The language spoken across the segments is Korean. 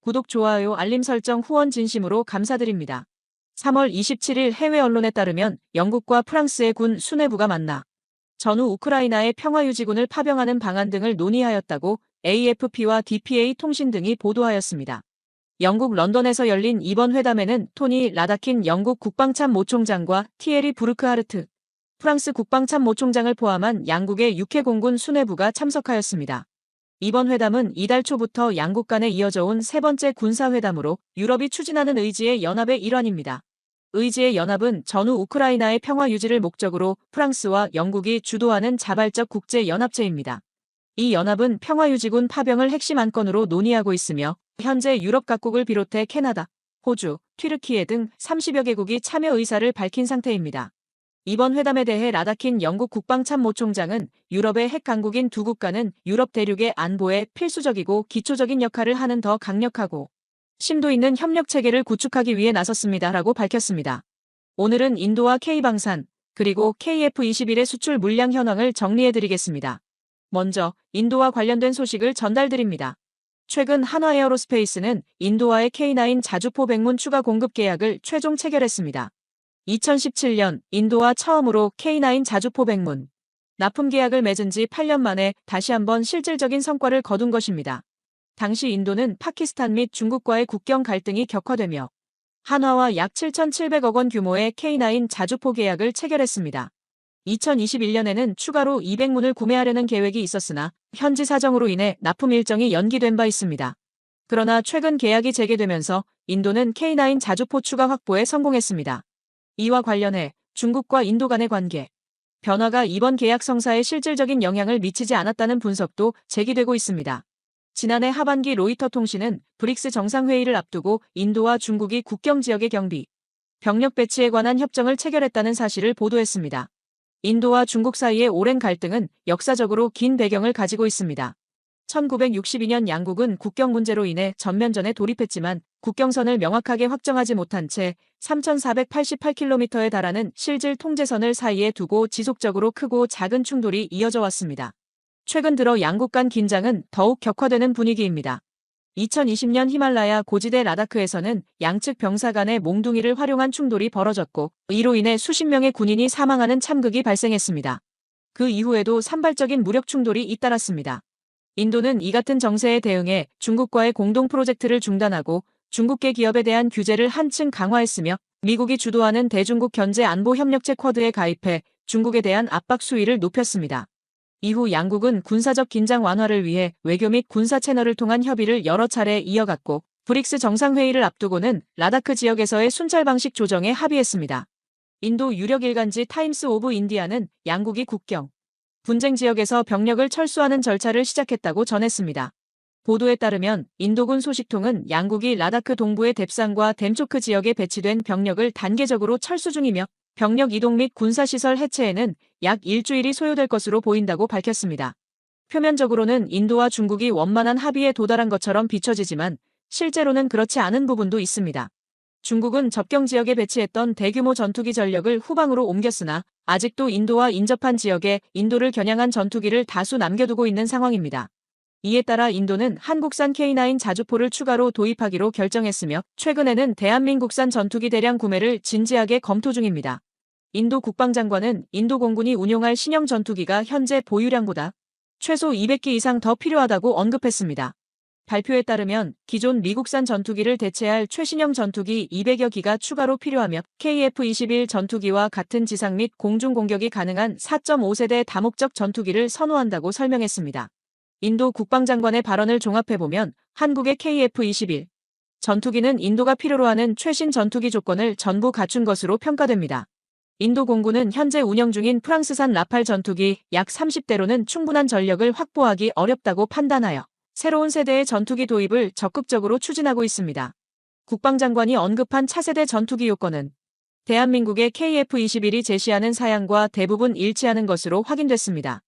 구독, 좋아요, 알림 설정 후원 진심으로 감사드립니다. 3월 27일 해외 언론에 따르면 영국과 프랑스의 군 수뇌부가 만나 전후 우크라이나의 평화유지군을 파병하는 방안 등을 논의하였다고 AFP와 DPA 통신 등이 보도하였습니다. 영국 런던에서 열린 이번 회담에는 토니 라다킨 영국 국방참모총장과 티에리 부르크하르트 프랑스 국방참모총장을 포함한 양국의 6회 공군 수뇌부가 참석하였습니다. 이번 회담은 이달 초부터 양국 간에 이어져 온 세 번째 군사회담으로 유럽이 추진하는 의지의 연합의 일환입니다. 의지의 연합은 전후 우크라이나의 평화 유지를 목적으로 프랑스와 영국이 주도하는 자발적 국제연합체입니다. 이 연합은 평화유지군 파병을 핵심 안건으로 논의하고 있으며 현재 유럽 각국을 비롯해 캐나다, 호주, 튀르키예 등 30여 개국이 참여 의사를 밝힌 상태입니다. 이번 회담에 대해 라다킨 영국 국방참모총장은 유럽의 핵 강국인 두 국가는 유럽 대륙의 안보에 필수적이고 기초적인 역할을 하는 더 강력하고 심도 있는 협력 체계를 구축하기 위해 나섰습니다라고 밝혔습니다. 오늘은 인도와 K방산, 그리고 KF-21의 수출 물량 현황을 정리해드리겠습니다. 먼저 인도와 관련된 소식을 전달드립니다. 최근 한화에어로스페이스는 인도와의 K9 자주포 백문 추가 공급 계약을 최종 체결했습니다. 2017년 인도와 처음으로 K9 자주포 백문 납품 계약을 맺은 지 8년 만에 다시 한번 실질적인 성과를 거둔 것입니다. 당시 인도는 파키스탄 및 중국과의 국경 갈등이 격화되며 한화와 약 7,700억 원 규모의 K9 자주포 계약을 체결했습니다. 2021년에는 추가로 200문을 구매하려는 계획이 있었으나 현지 사정으로 인해 납품 일정이 연기된 바 있습니다. 그러나 최근 계약이 재개되면서 인도는 K9 자주포 추가 확보에 성공했습니다. 이와 관련해 중국과 인도 간의 관계 변화가 이번 계약 성사에 실질적인 영향을 미치지 않았다는 분석도 제기되고 있습니다. 지난해 하반기 로이터 통신은 브릭스 정상회의를 앞두고 인도와 중국이 국경 지역의 경비, 병력 배치에 관한 협정을 체결했다는 사실을 보도했습니다. 인도와 중국 사이의 오랜 갈등은 역사적으로 긴 배경을 가지고 있습니다. 1962년 양국은 국경 문제로 인해 전면전에 돌입했지만 국경선을 명확하게 확정하지 못한 채 3,488km에 달하는 실질 통제선을 사이에 두고 지속적으로 크고 작은 충돌이 이어져 왔습니다. 최근 들어 양국 간 긴장은 더욱 격화되는 분위기입니다. 2020년 히말라야 고지대 라다크에서는 양측 병사 간의 몽둥이를 활용한 충돌이 벌어졌고 이로 인해 수십 명의 군인이 사망하는 참극이 발생했습니다. 그 이후에도 산발적인 무력 충돌이 잇따랐습니다. 인도는 이 같은 정세에 대응해 중국과의 공동 프로젝트를 중단하고 중국계 기업에 대한 규제를 한층 강화했으며 미국이 주도하는 대중국 견제 안보 협력체 쿼드에 가입해 중국에 대한 압박 수위를 높였습니다. 이후 양국은 군사적 긴장 완화를 위해 외교 및 군사 채널을 통한 협의를 여러 차례 이어갔고 브릭스 정상회의를 앞두고는 라다크 지역에서의 순찰 방식 조정에 합의했습니다. 인도 유력 일간지 타임스 오브 인디아는 양국이 국경 분쟁 지역에서 병력을 철수하는 절차를 시작했다고 전했습니다. 보도에 따르면 인도군 소식통은 양국이 라다크 동부의 뎁산과 댐초크 지역에 배치된 병력을 단계적으로 철수 중이며 병력 이동 및 군사시설 해체에는 약 일주일이 소요될 것으로 보인다고 밝혔습니다. 표면적으로는 인도와 중국이 원만한 합의에 도달한 것처럼 비춰지지만 실제로는 그렇지 않은 부분도 있습니다. 중국은 접경 지역에 배치했던 대규모 전투기 전력을 후방으로 옮겼으나 아직도 인도와 인접한 지역에 인도를 겨냥한 전투기를 다수 남겨두고 있는 상황입니다. 이에 따라 인도는 한국산 K9 자주포를 추가로 도입하기로 결정했으며 최근에는 대한민국산 전투기 대량 구매를 진지하게 검토 중입니다. 인도 국방장관은 인도 공군이 운용할 신형 전투기가 현재 보유량보다 최소 200기 이상 더 필요하다고 언급했습니다. 발표에 따르면 기존 미국산 전투기를 대체할 최신형 전투기 200여 기가 추가로 필요하며 KF-21 전투기와 같은 지상 및 공중 공격이 가능한 4.5세대 다목적 전투기를 선호한다고 설명했습니다. 인도 국방장관의 발언을 종합해보면 한국의 KF-21 전투기는 인도가 필요로 하는 최신 전투기 조건을 전부 갖춘 것으로 평가됩니다. 인도 공군은 현재 운영 중인 프랑스산 라팔 전투기 약 30대로는 충분한 전력을 확보하기 어렵다고 판단하여 새로운 세대의 전투기 도입을 적극적으로 추진하고 있습니다. 국방장관이 언급한 차세대 전투기 요건은 대한민국의 KF-21이 제시하는 사양과 대부분 일치하는 것으로 확인됐습니다.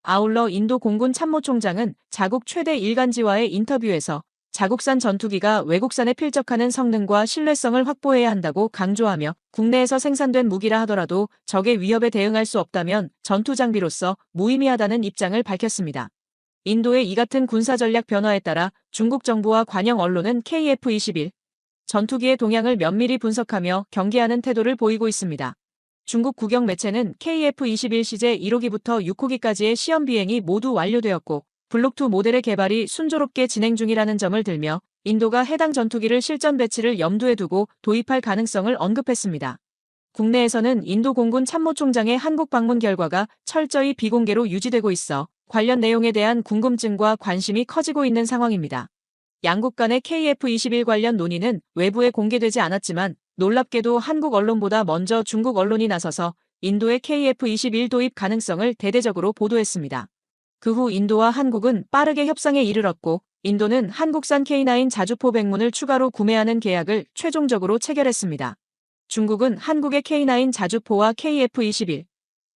아울러 인도 공군 참모총장은 자국 최대 일간지와의 인터뷰에서 자국산 전투기가 외국산에 필적하는 성능과 신뢰성을 확보해야 한다고 강조하며 국내에서 생산된 무기라 하더라도 적의 위협에 대응할 수 없다면 전투 장비로서 무의미하다는 입장을 밝혔습니다. 인도의 이 같은 군사전략 변화에 따라 중국 정부와 관영 언론은 KF-21 전투기의 동향을 면밀히 분석하며 경계하는 태도를 보이고 있습니다. 중국 국영 매체는 KF-21 시제 1호기부터 6호기까지의 시험 비행이 모두 완료되었고 블록2 모델의 개발이 순조롭게 진행 중이라는 점을 들며 인도가 해당 전투기를 실전 배치를 염두에 두고 도입할 가능성을 언급했습니다. 국내에서는 인도 공군 참모총장의 한국 방문 결과가 철저히 비공개로 유지되고 있어 관련 내용에 대한 궁금증과 관심이 커지고 있는 상황입니다. 양국 간의 KF-21 관련 논의는 외부에 공개되지 않았지만 놀랍게도 한국 언론보다 먼저 중국 언론이 나서서 인도의 KF-21 도입 가능성을 대대적으로 보도했습니다. 그 후 인도와 한국은 빠르게 협상에 이르렀고 인도는 한국산 K9 자주포 100문을 추가로 구매하는 계약을 최종적으로 체결했습니다. 중국은 한국의 K9 자주포와 KF-21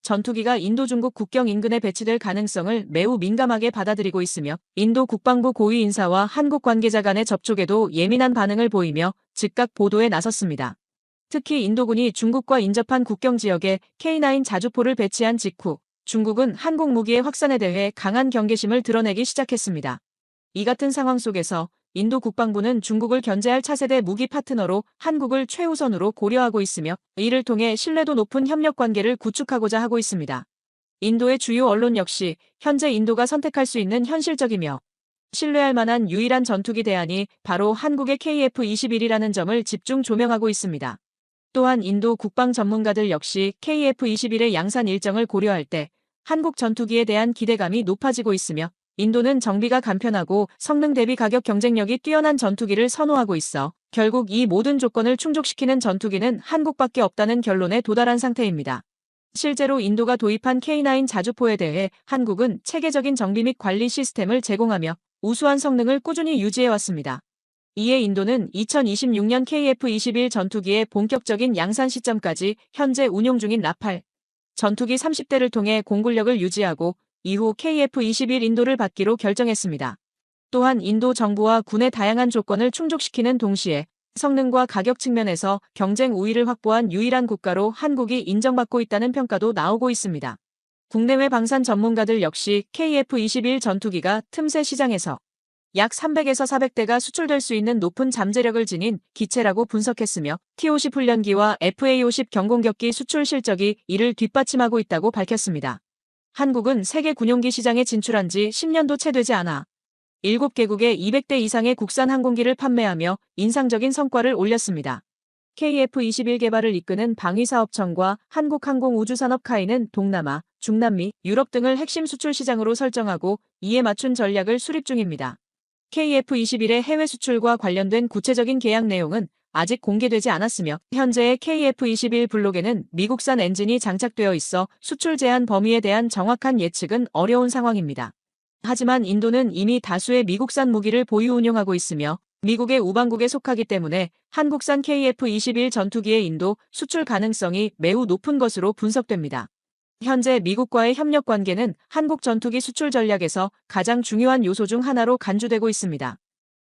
전투기가 인도 중국 국경 인근에 배치될 가능성을 매우 민감하게 받아들이고 있으며 인도 국방부 고위 인사와 한국 관계자 간의 접촉에도 예민한 반응을 보이며 즉각 보도에 나섰습니다. 특히 인도군이 중국과 인접한 국경 지역에 K9 자주포를 배치한 직후 중국은 한국 무기의 확산에 대해 강한 경계심을 드러내기 시작했습니다. 이 같은 상황 속에서 인도 국방부는 중국을 견제할 차세대 무기 파트너로 한국을 최우선으로 고려하고 있으며 이를 통해 신뢰도 높은 협력 관계를 구축하고자 하고 있습니다. 인도의 주요 언론 역시 현재 인도가 선택할 수 있는 현실적이며 신뢰할 만한 유일한 전투기 대안이 바로 한국의 KF-21이라는 점을 집중 조명하고 있습니다. 또한 인도 국방 전문가들 역시 KF-21의 양산 일정을 고려할 때 한국 전투기에 대한 기대감이 높아지고 있으며 인도는 정비가 간편하고 성능 대비 가격 경쟁력이 뛰어난 전투기를 선호하고 있어 결국 이 모든 조건을 충족시키는 전투기는 한국밖에 없다는 결론에 도달한 상태입니다. 실제로 인도가 도입한 K9 자주포에 대해 한국은 체계적인 정비 및 관리 시스템을 제공하며 우수한 성능을 꾸준히 유지해왔습니다. 이에 인도는 2026년 KF-21 전투기의 본격적인 양산 시점까지 현재 운용 중인 라팔 전투기 30대를 통해 공군력을 유지하고 이후 KF-21 인도를 받기로 결정했습니다. 또한 인도 정부와 군의 다양한 조건을 충족시키는 동시에 성능과 가격 측면에서 경쟁 우위를 확보한 유일한 국가로 한국이 인정받고 있다는 평가도 나오고 있습니다. 국내외 방산 전문가들 역시 KF-21 전투기가 틈새 시장에서 약 300에서 400대가 수출될 수 있는 높은 잠재력을 지닌 기체라고 분석했으며 T-50 훈련기와 FA-50 경공격기 수출 실적이 이를 뒷받침하고 있다고 밝혔습니다. 한국은 세계 군용기 시장에 진출한 지 10년도 채 되지 않아 7개국에 200대 이상의 국산 항공기를 판매하며 인상적인 성과를 올렸습니다. KF-21 개발을 이끄는 방위사업청과 한국항공우주산업 카이는 동남아, 중남미, 유럽 등을 핵심 수출 시장으로 설정하고 이에 맞춘 전략을 수립 중입니다. KF-21의 해외 수출과 관련된 구체적인 계약 내용은 아직 공개되지 않았으며 현재의 KF-21 블록에는 미국산 엔진이 장착되어 있어 수출 제한 범위에 대한 정확한 예측은 어려운 상황입니다. 하지만 인도는 이미 다수의 미국산 무기를 보유 운용하고 있으며 미국의 우방국에 속하기 때문에 한국산 KF-21 전투기의 인도 수출 가능성이 매우 높은 것으로 분석됩니다. 현재 미국과의 협력 관계는 한국 전투기 수출 전략에서 가장 중요한 요소 중 하나로 간주되고 있습니다.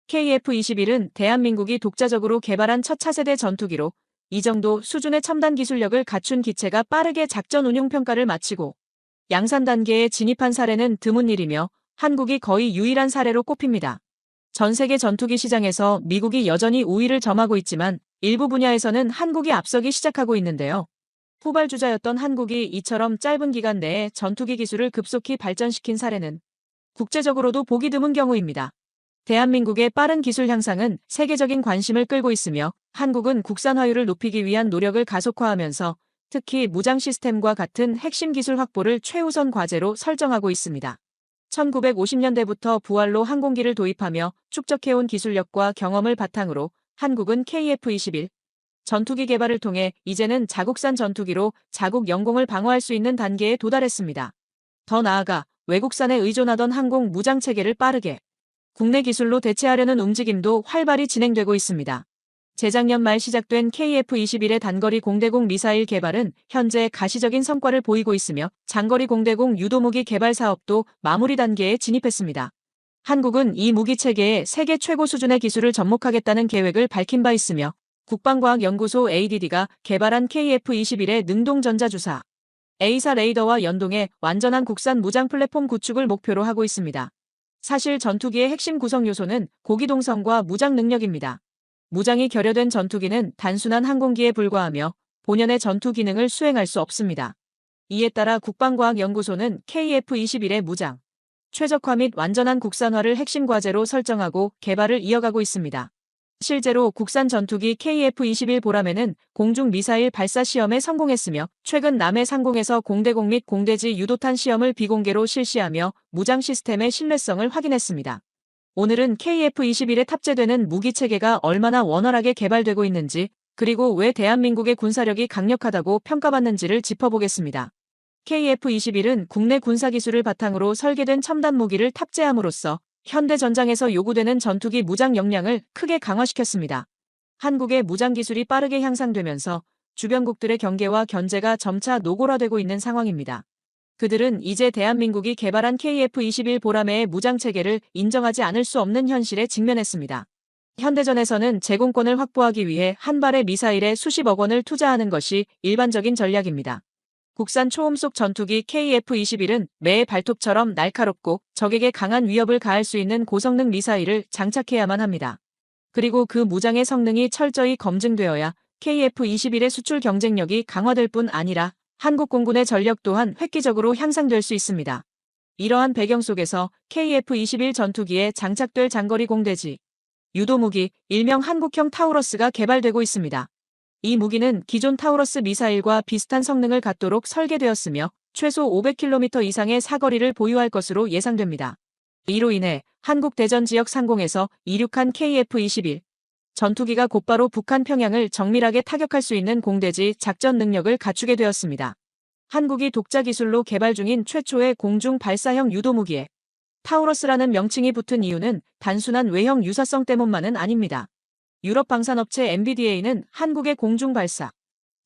KF-21은 대한민국이 독자적으로 개발한 첫 차세대 전투기로 이 정도 수준의 첨단 기술력을 갖춘 기체가 빠르게 작전 운용 평가를 마치고 양산 단계에 진입한 사례는 드문 일이며 한국이 거의 유일한 사례로 꼽힙니다. 전 세계 전투기 시장에서 미국이 여전히 우위를 점하고 있지만 일부 분야에서는 한국이 앞서기 시작하고 있는데요. 후발주자였던 한국이 이처럼 짧은 기간 내에 전투기 기술을 급속히 발전시킨 사례는 국제적으로도 보기 드문 경우입니다. 대한민국의 빠른 기술 향상은 세계적인 관심을 끌고 있으며 한국은 국산화율을 높이기 위한 노력을 가속화하면서 특히 무장 시스템과 같은 핵심 기술 확보를 최우선 과제로 설정하고 있습니다. 1950년대부터 부활로 항공기를 도입하며 축적해온 기술력과 경험을 바탕으로 한국은 KF-21 전투기 개발을 통해 이제는 자국산 전투기로 자국 영공을 방어할 수 있는 단계에 도달했습니다. 더 나아가 외국산에 의존하던 항공 무장 체계를 빠르게 국내 기술로 대체하려는 움직임도 활발히 진행되고 있습니다. 재작년 말 시작된 KF-21의 단거리 공대공 미사일 개발은 현재 가시적인 성과를 보이고 있으며 장거리 공대공 유도무기 개발 사업도 마무리 단계에 진입했습니다. 한국은 이 무기 체계에 세계 최고 수준의 기술을 접목하겠다는 계획을 밝힌 바 있으며 국방과학연구소 ADD가 개발한 KF-21의 능동전자주사 A사 레이더와 연동해 완전한 국산 무장 플랫폼 구축을 목표로 하고 있습니다. 사실 전투기의 핵심 구성 요소는 고기동성과 무장 능력입니다. 무장이 결여된 전투기는 단순한 항공기에 불과하며 본연의 전투 기능을 수행할 수 없습니다. 이에 따라 국방과학연구소는 KF-21의 무장, 최적화 및 완전한 국산화를 핵심 과제로 설정하고 개발을 이어가고 있습니다. 실제로 국산 전투기 KF-21 보람에는 공중 미사일 발사 시험에 성공했으며 최근 남해 상공에서 공대공 및 공대지 유도탄 시험을 비공개로 실시하며 무장 시스템의 신뢰성을 확인했습니다. 오늘은 KF-21에 탑재되는 무기체계가 얼마나 원활하게 개발되고 있는지, 그리고 왜 대한민국의 군사력이 강력하다고 평가받는지를 짚어보겠습니다. KF-21은 국내 군사기술을 바탕으로 설계된 첨단 무기를 탑재함으로써 현대 전장에서 요구되는 전투기 무장 역량을 크게 강화시켰습니다. 한국의 무장 기술이 빠르게 향상되면서 주변국들의 경계와 견제가 점차 노골화되고 있는 상황입니다. 그들은 이제 대한민국이 개발한 KF-21 보람의 무장 체계를 인정하지 않을 수 없는 현실에 직면했습니다. 현대전에서는 제공권을 확보하기 위해 한 발의 미사일에 수십억 원을 투자하는 것이 일반적인 전략입니다. 국산 초음속 전투기 KF-21은 매의 발톱처럼 날카롭고 적에게 강한 위협을 가할 수 있는 고성능 미사일을 장착해야만 합니다. 그리고 그 무장의 성능이 철저히 검증되어야 KF-21의 수출 경쟁력이 강화될 뿐 아니라 한국 공군의 전력 또한 획기적으로 향상될 수 있습니다. 이러한 배경 속에서 KF-21 전투기에 장착될 장거리 공대지, 유도무기, 일명 한국형 타우러스가 개발되고 있습니다. 이 무기는 기존 타우러스 미사일과 비슷한 성능을 갖도록 설계되었으며 최소 500km 이상의 사거리를 보유할 것으로 예상됩니다. 이로 인해 한국 대전 지역 상공에서 이륙한 KF-21 전투기가 곧바로 북한 평양을 정밀하게 타격할 수 있는 공대지 작전 능력을 갖추게 되었습니다. 한국이 독자 기술로 개발 중인 최초의 공중 발사형 유도무기에 타우러스라는 명칭이 붙은 이유는 단순한 외형 유사성 때문만은 아닙니다. 유럽 방산업체 MBDA는 한국의 공중 발사,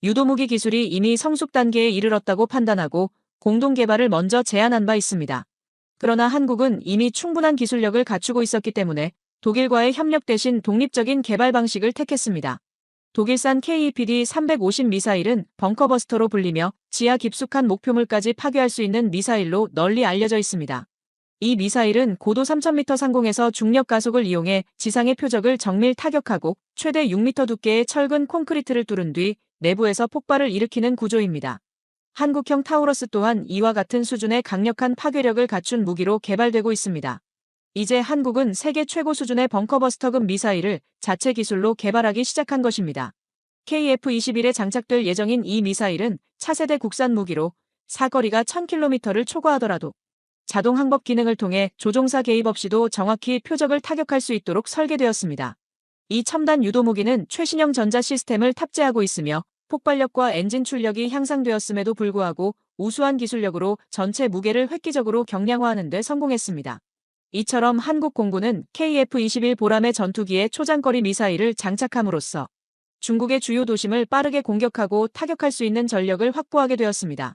유도무기 기술이 이미 성숙 단계에 이르렀다고 판단하고 공동 개발을 먼저 제안한 바 있습니다. 그러나 한국은 이미 충분한 기술력을 갖추고 있었기 때문에 독일과의 협력 대신 독립적인 개발 방식을 택했습니다. 독일산 KEPD-350 미사일은 벙커버스터로 불리며 지하 깊숙한 목표물까지 파괴할 수 있는 미사일로 널리 알려져 있습니다. 이 미사일은 고도 3000m 상공에서 중력 가속을 이용해 지상의 표적을 정밀 타격하고 최대 6m 두께의 철근 콘크리트를 뚫은 뒤 내부에서 폭발을 일으키는 구조입니다. 한국형 타우러스 또한 이와 같은 수준의 강력한 파괴력을 갖춘 무기로 개발되고 있습니다. 이제 한국은 세계 최고 수준의 벙커버스터급 미사일을 자체 기술로 개발하기 시작한 것입니다. KF-21에 장착될 예정인 이 미사일은 차세대 국산 무기로 사거리가 1000km를 초과하더라도 자동 항법 기능을 통해 조종사 개입 없이도 정확히 표적을 타격할 수 있도록 설계되었습니다. 이 첨단 유도무기는 최신형 전자 시스템을 탑재하고 있으며 폭발력과 엔진 출력이 향상되었음에도 불구하고 우수한 기술력으로 전체 무게를 획기적으로 경량화하는 데 성공했습니다. 이처럼 한국 공군은 KF-21 보람의 전투기에 초장거리 미사일을 장착함으로써 중국의 주요 도심을 빠르게 공격하고 타격할 수 있는 전력을 확보하게 되었습니다.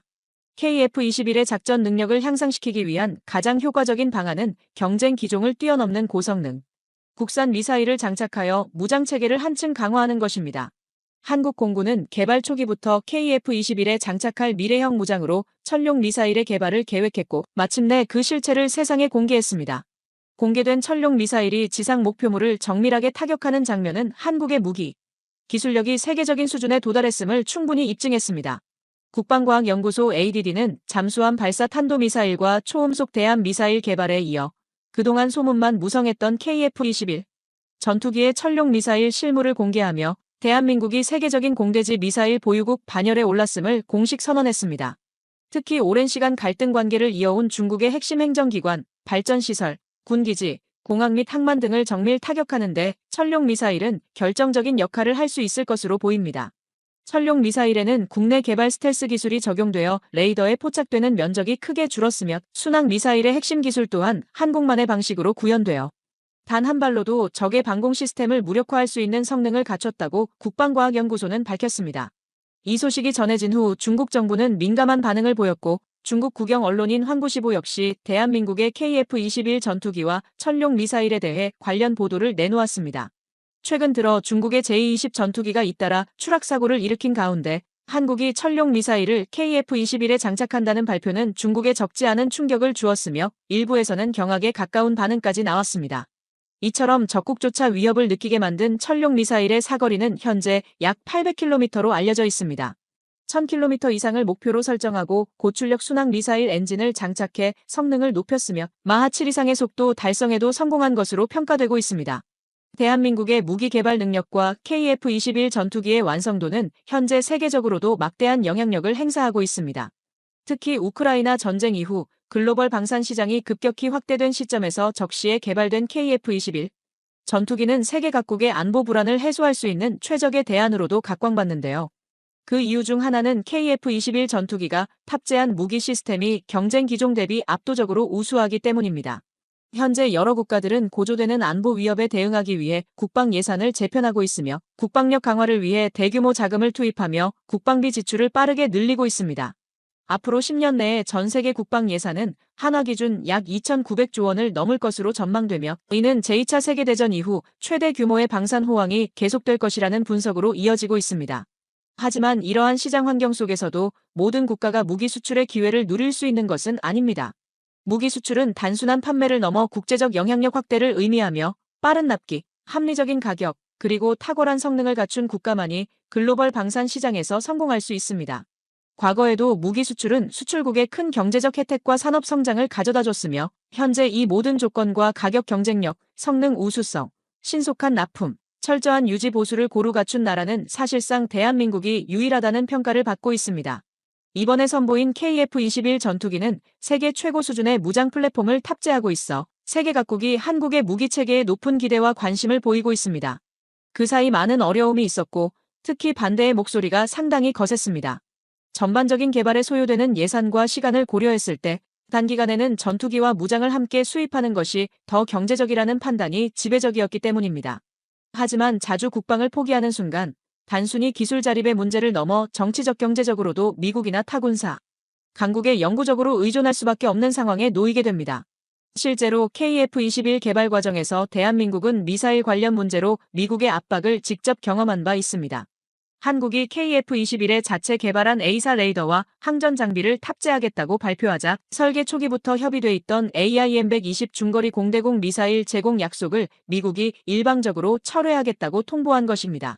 KF-21의 작전 능력을 향상시키기 위한 가장 효과적인 방안은 경쟁 기종을 뛰어넘는 고성능 국산 미사일을 장착하여 무장 체계를 한층 강화하는 것입니다. 한국 공군은 개발 초기부터 KF-21에 장착할 미래형 무장으로 천룡 미사일의 개발을 계획했고 마침내 그 실체를 세상에 공개했습니다. 공개된 천룡 미사일이 지상 목표물을 정밀하게 타격하는 장면은 한국의 무기 기술력이 세계적인 수준에 도달했음을 충분히 입증했습니다. 국방과학연구소 ADD는 잠수함 발사 탄도미사일과 초음속 대함 미사일 개발에 이어 그동안 소문만 무성했던 KF-21 전투기의 천룡 미사일 실물을 공개하며 대한민국이 세계적인 공대지 미사일 보유국 반열에 올랐음을 공식 선언했습니다. 특히 오랜 시간 갈등 관계를 이어온 중국의 핵심 행정기관, 발전시설, 군기지, 공항 및 항만 등을 정밀 타격하는 데 천룡 미사일은 결정적인 역할을 할 수 있을 것으로 보입니다. 천룡 미사일에는 국내 개발 스텔스 기술이 적용되어 레이더에 포착되는 면적이 크게 줄었으며 순항 미사일의 핵심 기술 또한 한국만의 방식으로 구현되어 단 한 발로도 적의 방공 시스템을 무력화할 수 있는 성능을 갖췄다고 국방과학연구소는 밝혔습니다. 이 소식이 전해진 후 중국 정부는 민감한 반응을 보였고 중국 국영 언론인 황구시보 역시 대한민국의 KF-21 전투기와 천룡 미사일에 대해 관련 보도를 내놓았습니다. 최근 들어 중국의 제-20 전투기가 잇따라 추락사고를 일으킨 가운데 한국이 천룡 미사일을 KF-21에 장착한다는 발표는 중국에 적지 않은 충격을 주었으며 일부에서는 경악에 가까운 반응까지 나왔습니다. 이처럼 적국조차 위협을 느끼게 만든 천룡 미사일의 사거리는 현재 약 800km로 알려져 있습니다. 1000km 이상을 목표로 설정하고 고출력 순항 미사일 엔진을 장착해 성능을 높였으며 마하 7 이상의 속도 달성에도 성공한 것으로 평가되고 있습니다. 대한민국의 무기 개발 능력과 KF-21 전투기의 완성도는 현재 세계적으로도 막대한 영향력을 행사하고 있습니다. 특히 우크라이나 전쟁 이후 글로벌 방산 시장이 급격히 확대된 시점에서 적시에 개발된 KF-21 전투기는 세계 각국의 안보 불안을 해소할 수 있는 최적의 대안으로도 각광받는데요. 그 이유 중 하나는 KF-21 전투기가 탑재한 무기 시스템이 경쟁 기종 대비 압도적으로 우수하기 때문입니다. 현재 여러 국가들은 고조되는 안보 위협에 대응하기 위해 국방 예산을 재편하고 있으며 국방력 강화를 위해 대규모 자금을 투입하며 국방비 지출을 빠르게 늘리고 있습니다. 앞으로 10년 내에 전 세계 국방 예산은 한화 기준 약 2,900조 원을 넘을 것으로 전망되며 이는 제2차 세계대전 이후 최대 규모의 방산 호황이 계속될 것이라는 분석으로 이어지고 있습니다. 하지만 이러한 시장 환경 속에서도 모든 국가가 무기 수출의 기회를 누릴 수 있는 것은 아닙니다. 무기 수출은 단순한 판매를 넘어 국제적 영향력 확대를 의미하며 빠른 납기, 합리적인 가격, 그리고 탁월한 성능을 갖춘 국가만이 글로벌 방산 시장에서 성공할 수 있습니다. 과거에도 무기 수출은 수출국의 큰 경제적 혜택과 산업 성장을 가져다줬으며 현재 이 모든 조건과 가격 경쟁력, 성능 우수성, 신속한 납품, 철저한 유지 보수를 고루 갖춘 나라는 사실상 대한민국이 유일하다는 평가를 받고 있습니다. 이번에 선보인 KF-21 전투기는 세계 최고 수준의 무장 플랫폼을 탑재하고 있어 세계 각국이 한국의 무기 체계에 높은 기대와 관심을 보이고 있습니다. 그 사이 많은 어려움이 있었고 특히 반대의 목소리가 상당히 거셌습니다. 전반적인 개발에 소요되는 예산과 시간을 고려했을 때 단기간에는 전투기와 무장을 함께 수입하는 것이 더 경제적이라는 판단이 지배적이었기 때문입니다. 하지만 자주 국방을 포기하는 순간 단순히 기술 자립의 문제를 넘어 정치적 경제적으로도 미국이나 타군사, 강국에 영구적으로 의존할 수밖에 없는 상황에 놓이게 됩니다. 실제로 KF-21 개발 과정에서 대한민국은 미사일 관련 문제로 미국의 압박을 직접 경험한 바 있습니다. 한국이 KF-21에 자체 개발한 A사 레이더와 항전 장비를 탑재하겠다고 발표하자 설계 초기부터 협의돼 있던 AIM-120 중거리 공대공 미사일 제공 약속을 미국이 일방적으로 철회하겠다고 통보한 것입니다.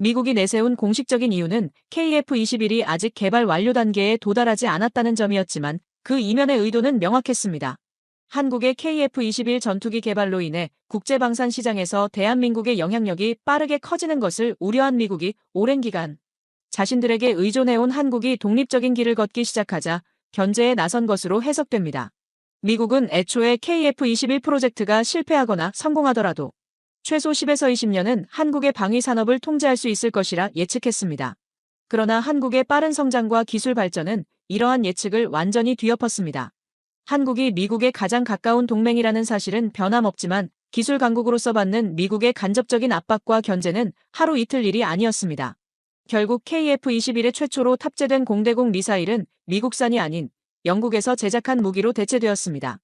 미국이 내세운 공식적인 이유는 KF-21이 아직 개발 완료 단계에 도달하지 않았다는 점이었지만 그 이면의 의도는 명확했습니다. 한국의 KF-21 전투기 개발로 인해 국제방산 시장에서 대한민국의 영향력이 빠르게 커지는 것을 우려한 미국이 오랜 기간 자신들에게 의존해온 한국이 독립적인 길을 걷기 시작하자 견제에 나선 것으로 해석됩니다. 미국은 애초에 KF-21 프로젝트가 실패하거나 성공하더라도 최소 10에서 20년은 한국의 방위 산업을 통제할 수 있을 것이라 예측했습니다. 그러나 한국의 빠른 성장과 기술 발전은 이러한 예측을 완전히 뒤엎었습니다. 한국이 미국의 가장 가까운 동맹이라는 사실은 변함없지만 기술 강국으로서 받는 미국의 간접적인 압박과 견제는 하루 이틀 일이 아니었습니다. 결국 KF-21의 최초로 탑재된 공대공 미사일은 미국산이 아닌 영국에서 제작한 무기로 대체되었습니다.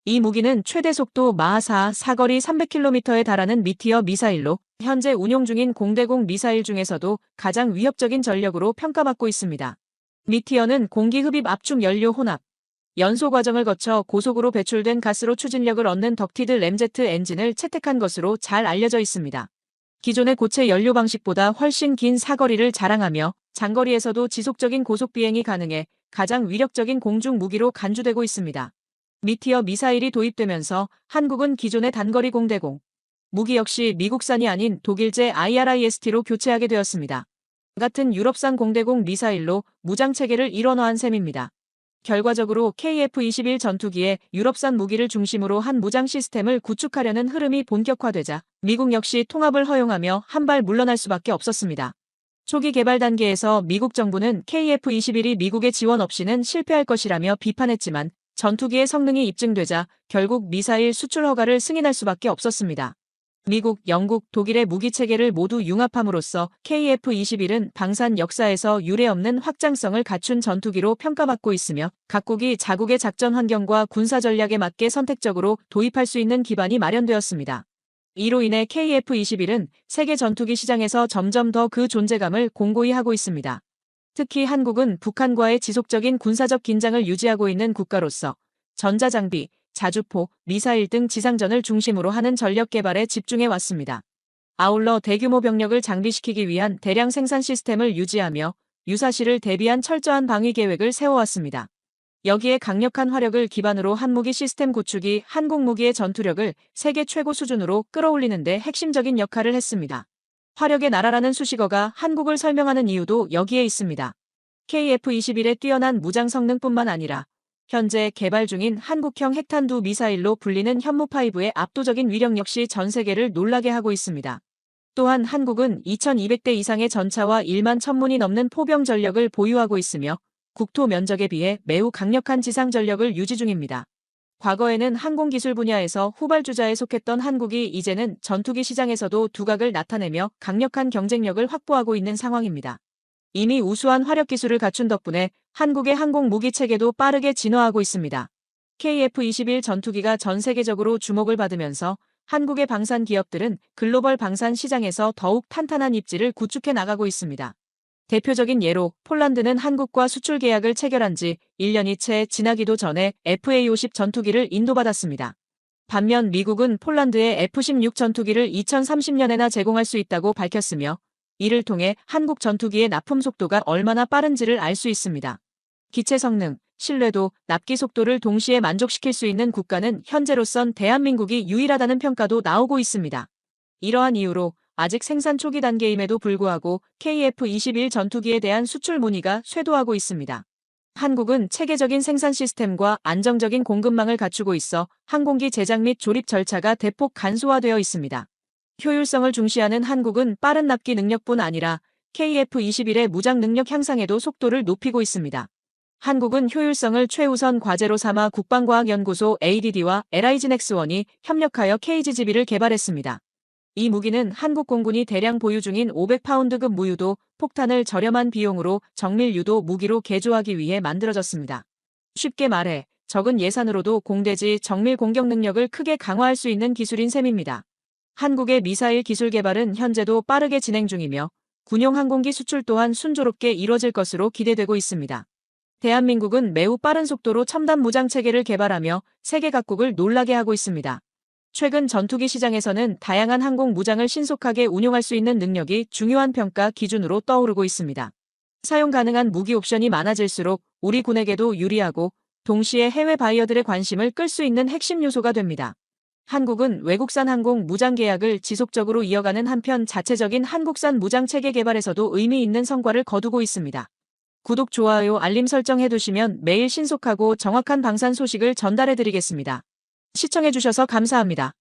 이 무기는 최대 속도 마하 4, 사거리 300km에 달하는 미티어 미사일로 현재 운용 중인 공대공 미사일 중에서도 가장 위협적인 전력으로 평가받고 있습니다. 미티어는 공기흡입 압축 연료 혼합, 연소 과정을 거쳐 고속으로 배출된 가스로 추진력을 얻는 덕티드 램제트 엔진을 채택한 것으로 잘 알려져 있습니다. 기존의 고체 연료 방식보다 훨씬 긴 사거리를 자랑하며 장거리에서도 지속적인 고속 비행이 가능해 가장 위력적인 공중 무기로 간주되고 있습니다. 미티어 미사일이 도입되면서 한국은 기존의 단거리 공대공 무기 역시 미국산이 아닌 독일제 IRIS-T로 교체하게 되었습니다. 같은 유럽산 공대공 미사일로 무장 체계를 일원화한 셈입니다. 결과적으로 KF-21 전투기에 유럽산 무기를 중심으로 한 무장 시스템을 구축하려는 흐름이 본격화되자 미국 역시 통합을 허용하며 한 발 물러날 수밖에 없었습니다. 초기 개발 단계에서 미국 정부는 KF-21이 미국의 지원 없이는 실패할 것이라며 비판했지만 전투기의 성능이 입증되자 결국 미사일 수출 허가를 승인할 수밖에 없었습니다. 미국, 영국, 독일의 무기 체계를 모두 융합함으로써 KF-21은 방산 역사에서 유례없는 확장성을 갖춘 전투기로 평가받고 있으며 각국이 자국의 작전 환경과 군사 전략에 맞게 선택적으로 도입할 수 있는 기반이 마련되었습니다. 이로 인해 KF-21은 세계 전투기 시장에서 점점 더 그 존재감을 공고히 하고 있습니다. 특히 한국은 북한과의 지속적인 군사적 긴장을 유지하고 있는 국가로서 전자장비, 자주포, 미사일 등 지상전을 중심으로 하는 전력 개발에 집중해 왔습니다. 아울러 대규모 병력을 장비시키기 위한 대량 생산 시스템을 유지하며 유사시를 대비한 철저한 방위 계획을 세워왔습니다. 여기에 강력한 화력을 기반으로 한 무기 시스템 구축이 한국 무기의 전투력을 세계 최고 수준으로 끌어올리는 데 핵심적인 역할을 했습니다. 화력의 나라라는 수식어가 한국을 설명하는 이유도 여기에 있습니다. KF-21의 뛰어난 무장 성능뿐만 아니라 현재 개발 중인 한국형 핵탄두 미사일로 불리는 현무5의 압도적인 위력 역시 전 세계를 놀라게 하고 있습니다. 또한 한국은 2200대 이상의 전차와 1만 1000문이 넘는 포병 전력을 보유하고 있으며 국토 면적에 비해 매우 강력한 지상 전력을 유지 중입니다. 과거에는 항공기술 분야에서 후발주자에 속했던 한국이 이제는 전투기 시장에서도 두각을 나타내며 강력한 경쟁력을 확보하고 있는 상황입니다. 이미 우수한 화력 기술을 갖춘 덕분에 한국의 항공 무기 체계도 빠르게 진화하고 있습니다. KF-21 전투기가 전 세계적으로 주목을 받으면서 한국의 방산 기업들은 글로벌 방산 시장에서 더욱 탄탄한 입지를 구축해 나가고 있습니다. 대표적인 예로 폴란드는 한국과 수출 계약을 체결한 지 1년이 채 지나기도 전에 FA-50 전투기를 인도받았습니다. 반면 미국은 폴란드에 F-16 전투기를 2030년에나 제공할 수 있다고 밝혔으며 이를 통해 한국 전투기의 납품 속도가 얼마나 빠른지를 알 수 있습니다. 기체 성능, 신뢰도, 납기 속도를 동시에 만족시킬 수 있는 국가는 현재로선 대한민국이 유일하다는 평가도 나오고 있습니다. 이러한 이유로 아직 생산 초기 단계임에도 불구하고 KF-21 전투기에 대한 수출 문의가 쇄도하고 있습니다. 한국은 체계적인 생산 시스템과 안정적인 공급망을 갖추고 있어 항공기 제작 및 조립 절차가 대폭 간소화되어 있습니다. 효율성을 중시하는 한국은 빠른 납기 능력뿐 아니라 KF-21의 무장 능력 향상에도 속도를 높이고 있습니다. 한국은 효율성을 최우선 과제로 삼아 국방과학연구소 ADD와 LIGNX1이 협력하여 KGGB를 개발했습니다. 이 무기는 한국 공군이 대량 보유 중인 500파운드급 무유도 폭탄을 저렴한 비용으로 정밀 유도 무기로 개조하기 위해 만들어졌습니다. 쉽게 말해 적은 예산으로도 공대지 정밀 공격 능력을 크게 강화할 수 있는 기술인 셈입니다. 한국의 미사일 기술 개발은 현재도 빠르게 진행 중이며 군용 항공기 수출 또한 순조롭게 이뤄질 것으로 기대되고 있습니다. 대한민국은 매우 빠른 속도로 첨단 무장 체계를 개발하며 세계 각국을 놀라게 하고 있습니다. 최근 전투기 시장에서는 다양한 항공 무장을 신속하게 운용할 수 있는 능력이 중요한 평가 기준으로 떠오르고 있습니다. 사용 가능한 무기 옵션이 많아질수록 우리 군에게도 유리하고 동시에 해외 바이어들의 관심을 끌 수 있는 핵심 요소가 됩니다. 한국은 외국산 항공 무장 계약을 지속적으로 이어가는 한편 자체적인 한국산 무장 체계 개발에서도 의미 있는 성과를 거두고 있습니다. 구독, 좋아요, 알림 설정 해두시면 매일 신속하고 정확한 방산 소식을 전달해드리겠습니다. 시청해주셔서 감사합니다.